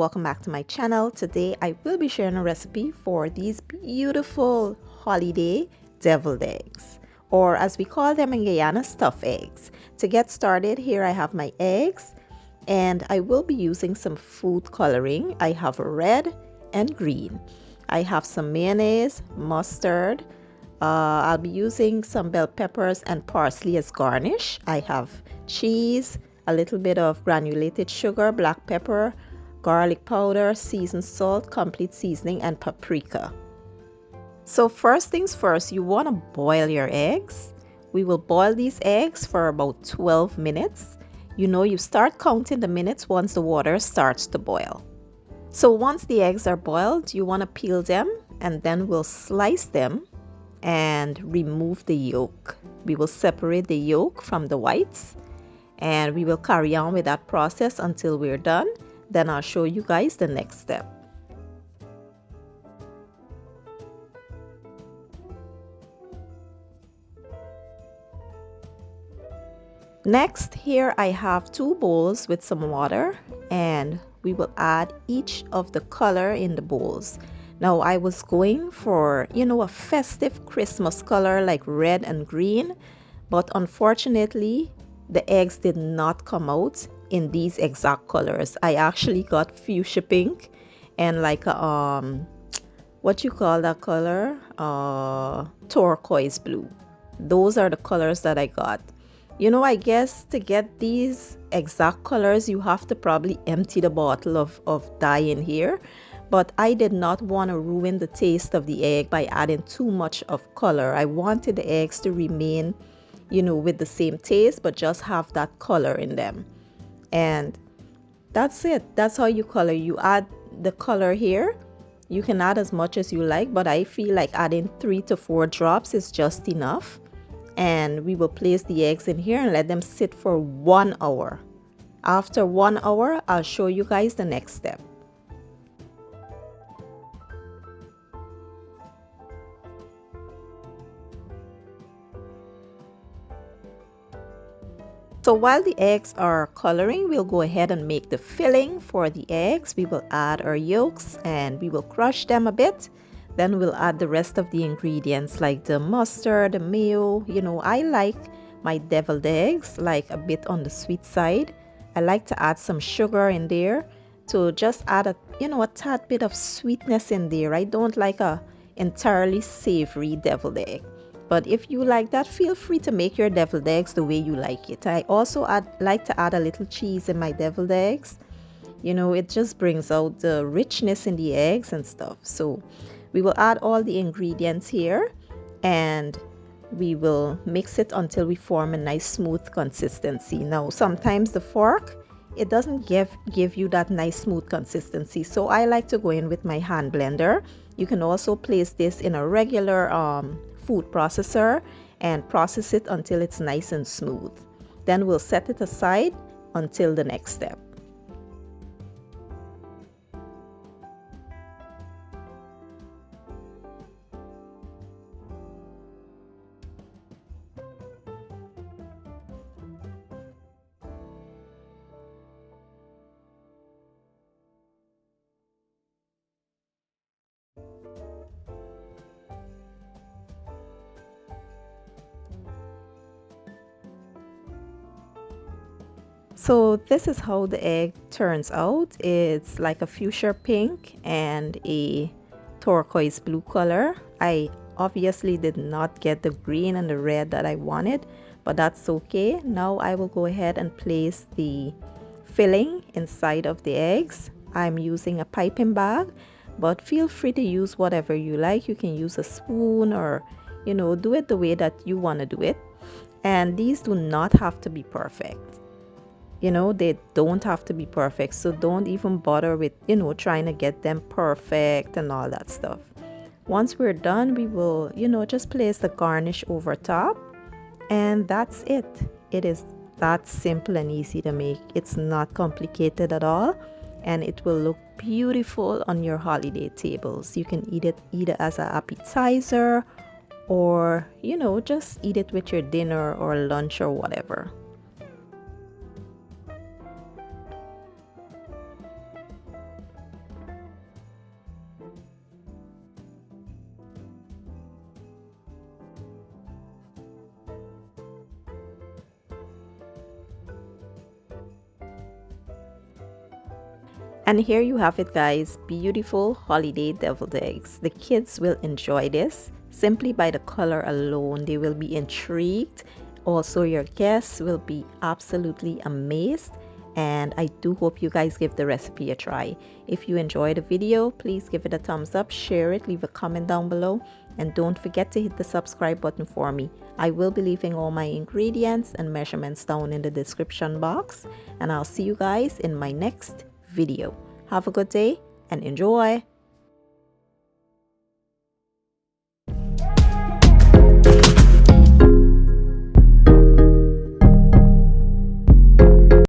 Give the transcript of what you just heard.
welcome back to my channel. Today I will be sharing a recipe for these beautiful holiday deviled eggs, or as we call them in Guyana, stuffed eggs. To get started, here I have my eggs and I will be using some food coloring. I have red and green. I have some mayonnaise, mustard. I'll be using some bell peppers and parsley as garnish. I have cheese, a little bit of granulated sugar, black pepper, garlic powder, seasoned salt, complete seasoning, and paprika. So first things first, you want to boil your eggs. We will boil these eggs for about 12 minutes. You start counting the minutes once the water starts to boil. So once the eggs are boiled, you want to peel them and then we'll slice them and remove the yolk. We will separate the yolk from the whites and we will carry on with that process until we're done. Then I'll show you guys the next step. Next, here I have 2 bowls with some water and we will add each of the color in the bowls. Now I was going for, a festive Christmas color like red and green, but unfortunately the eggs did not come out in these exact colors. I actually got fuchsia pink and like a, what you call that color? Turquoise blue. Those are the colors that I got. I guess to get these exact colors, you have to probably empty the bottle of dye in here. But I did not want to ruin the taste of the egg by adding too much of color. I wanted the eggs to remain, with the same taste, but just have that color in them. And that's it. That's how you color. You add the color here. You can add as much as you like, but I feel like adding 3 to 4 drops is just enough. And we will place the eggs in here and let them sit for 1 hour. After 1 hour, I'll show you guys the next step. So while the eggs are coloring, we'll go ahead and make the filling for the eggs. We will add our yolks and we will crush them a bit. Then we'll add the rest of the ingredients like the mustard, the mayo. I like my deviled eggs like a bit on the sweet side. I like to add some sugar in there to just add a tad bit of sweetness in there. I don't like a entirely savory deviled egg. But if you like that, feel free to make your deviled eggs the way you like it. I also like to add a little cheese in my deviled eggs. It just brings out the richness in the eggs and stuff. So we will add all the ingredients here and we will mix it until we form a nice smooth consistency. Now, sometimes the fork, it doesn't give you that nice smooth consistency. So I like to go in with my hand blender. You can also place this in a regular food processor and process it until it's nice and smooth. Then we'll set it aside until the next step. So this is how the egg turns out. It's like a fuchsia pink and a turquoise blue color. I obviously did not get the green and the red that I wanted, but that's okay. Now I will go ahead and place the filling inside of the eggs. I'm using a piping bag, but feel free to use whatever you like. You can use a spoon or, do it the way that you want to do it. And these do not have to be perfect. They don't have to be perfect, so don't even bother with trying to get them perfect and all that stuff. Once we're done, we will just place the garnish over top and that's it. It is that simple and easy to make. It's not complicated at all and it will look beautiful on your holiday tables. You can eat it either as an appetizer or just eat it with your dinner or lunch or whatever. And here you have it, guys, beautiful holiday deviled eggs. The kids will enjoy this simply by the color alone. They will be intrigued. Also, your guests will be absolutely amazed. And I do hope you guys give the recipe a try. If you enjoyed the video, please give it a thumbs up, share it, leave a comment down below, and don't forget to hit the subscribe button for me. I will be leaving all my ingredients and measurements down in the description box, and I'll see you guys in my next video. Have a good day and enjoy!